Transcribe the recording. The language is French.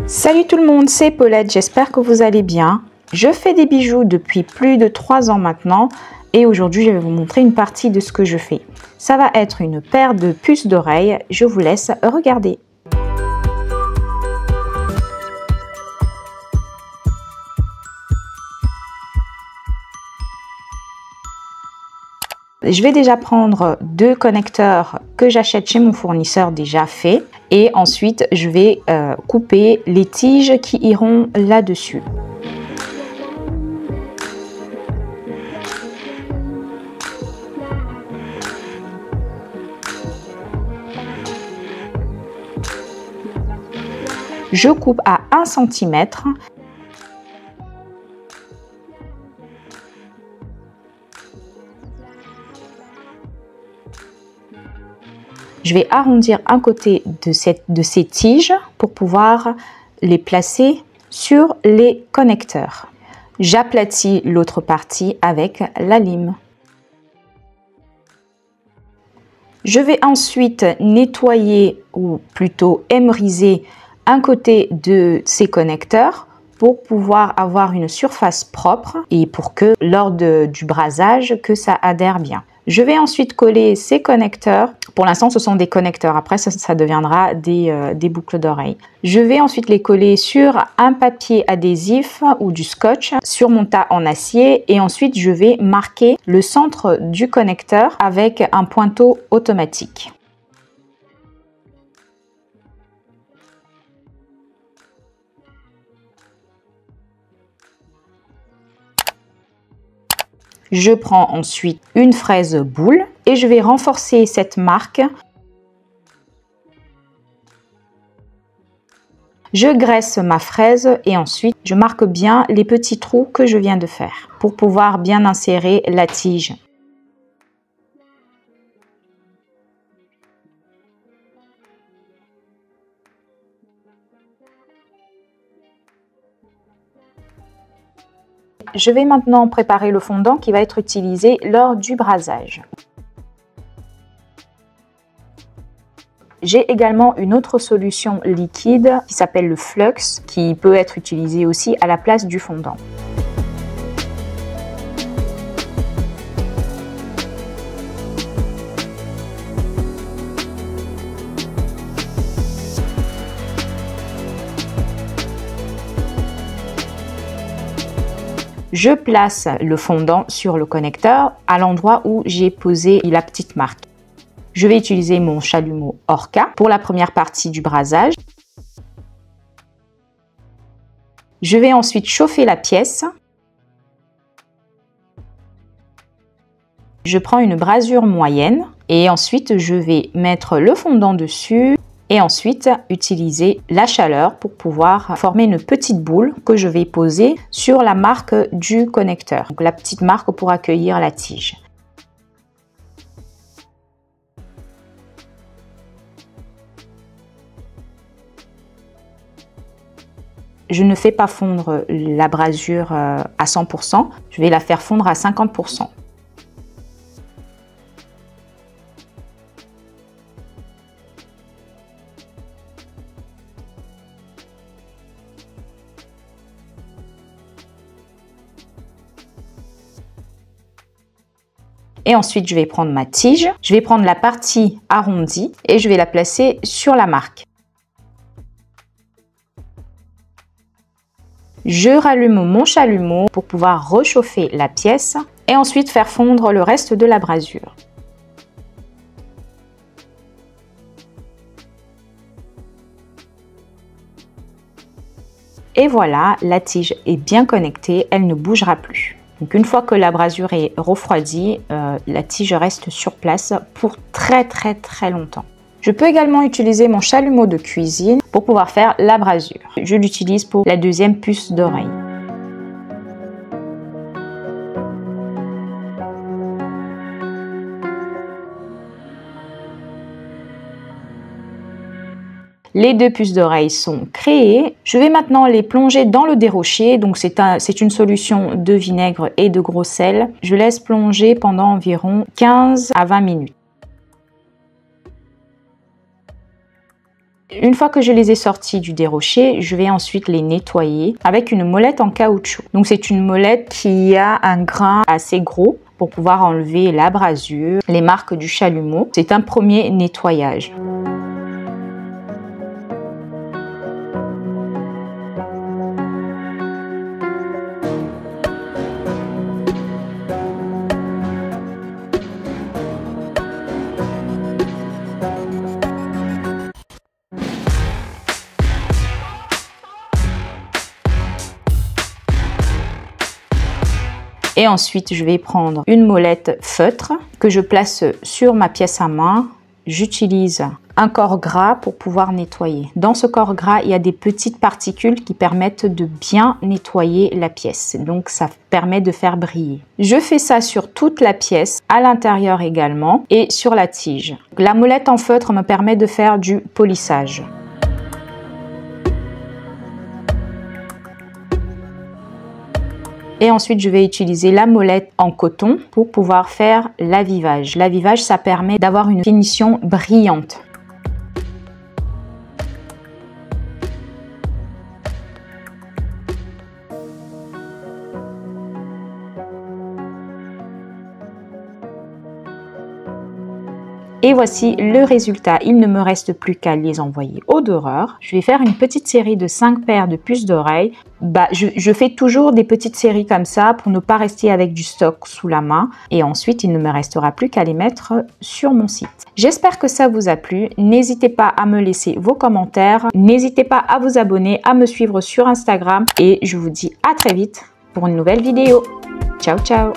Salut tout le monde, c'est Paulette, j'espère que vous allez bien. Je fais des bijoux depuis plus de 3 ans maintenant et aujourd'hui je vais vous montrer une partie de ce que je fais. Ça va être une paire de puces d'oreilles, je vous laisse regarder. Je vais déjà prendre 2 connecteurs que j'achète chez mon fournisseur déjà fait et ensuite je vais couper les tiges qui iront là-dessus. Je coupe à 1 cm. Je vais arrondir un côté de ces tiges pour pouvoir les placer sur les connecteurs. J'aplatis l'autre partie avec la lime. Je vais ensuite nettoyer ou plutôt émeriser un côté de ces connecteurs pour pouvoir avoir une surface propre et pour que lors du brasage que ça adhère bien. Je vais ensuite coller ces connecteurs. Pour l'instant, ce sont des connecteurs. Après, ça deviendra des boucles d'oreilles. Je vais ensuite les coller sur un papier adhésif ou du scotch sur mon tas en acier. Et ensuite, je vais marquer le centre du connecteur avec un pointeau automatique. Je prends ensuite une fraise boule et je vais renforcer cette marque. Je graisse ma fraise et ensuite je marque bien les petits trous que je viens de faire pour pouvoir bien insérer la tige. Je vais maintenant préparer le fondant qui va être utilisé lors du brasage. J'ai également une autre solution liquide qui s'appelle le flux, qui peut être utilisé aussi à la place du fondant. Je place le fondant sur le connecteur à l'endroit où j'ai posé la petite marque. Je vais utiliser mon chalumeau Orca pour la première partie du brasage. Je vais ensuite chauffer la pièce. Je prends une brasure moyenne et ensuite je vais mettre le fondant dessus. Et ensuite, utiliser la chaleur pour pouvoir former une petite boule que je vais poser sur la marque du connecteur. Donc, la petite marque pour accueillir la tige. Je ne fais pas fondre la brasure à 100%, je vais la faire fondre à 50%. Et ensuite, je vais prendre ma tige, je vais prendre la partie arrondie et je vais la placer sur la marque. Je rallume mon chalumeau pour pouvoir réchauffer la pièce et ensuite faire fondre le reste de la brasure. Et voilà, la tige est bien connectée, elle ne bougera plus. Donc une fois que la brasure est refroidie, la tige reste sur place pour très longtemps. Je peux également utiliser mon chalumeau de cuisine pour pouvoir faire la brasure. Je l'utilise pour la deuxième puce d'oreille. Les 2 puces d'oreilles sont créées. Je vais maintenant les plonger dans le dérocher. Donc c'est une solution de vinaigre et de gros sel. Je laisse plonger pendant environ 15 à 20 minutes. Une fois que je les ai sortis du dérocher, je vais ensuite les nettoyer avec une molette en caoutchouc. Donc c'est une molette qui a un grain assez gros pour pouvoir enlever l'abrasure, les marques du chalumeau. C'est un premier nettoyage. Et ensuite, je vais prendre une molette feutre que je place sur ma pièce à main. J'utilise un corps gras pour pouvoir nettoyer. Dans ce corps gras, il y a des petites particules qui permettent de bien nettoyer la pièce. Donc, ça permet de faire briller. Je fais ça sur toute la pièce, à l'intérieur également et sur la tige. La molette en feutre me permet de faire du polissage. Et ensuite, je vais utiliser la molette en coton pour pouvoir faire l'avivage. L'avivage, ça permet d'avoir une finition brillante. Et voici le résultat. Il ne me reste plus qu'à les envoyer au doreur. Je vais faire une petite série de 5 paires de puces d'oreilles. Je fais toujours des petites séries comme ça pour ne pas rester avec du stock sous la main. Et ensuite, il ne me restera plus qu'à les mettre sur mon site. J'espère que ça vous a plu. N'hésitez pas à me laisser vos commentaires. N'hésitez pas à vous abonner, à me suivre sur Instagram. Et je vous dis à très vite pour une nouvelle vidéo. Ciao, ciao!